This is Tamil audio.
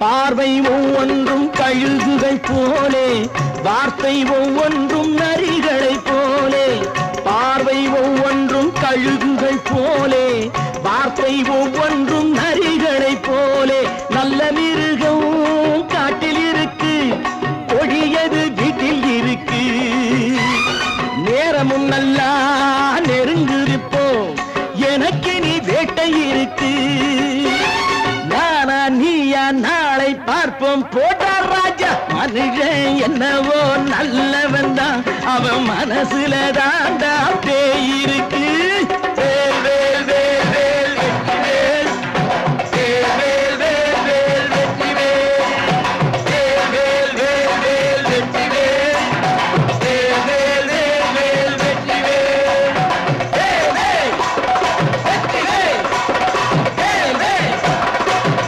பார்வை ஒவ்வொன்றும் கழுகுகள் போலே, வார்த்தை ஒவ்வொன்றும் நரிகளை போலே. பார்வை ஒவ்வொன்றும் கழுகுகள் போலே, வார்த்தை ஒவ்வொன்றும் நரிகளை போலே. நல்ல மிருகம் காட்டில் இருக்கு, கொடியது வீட்டில் இருக்கு. நேரமும் நல்லா நெருங்கிருப்போம், எனக்கு நீ வேட்டை இருக்கு. நானா நீயா நாளை பார்ப்போம், போட்டார் ராஜா. மனுஷன் என்னவோ நல்லவன் தான், அவன் மனசுல தாண்டா பேய் இருக்கு.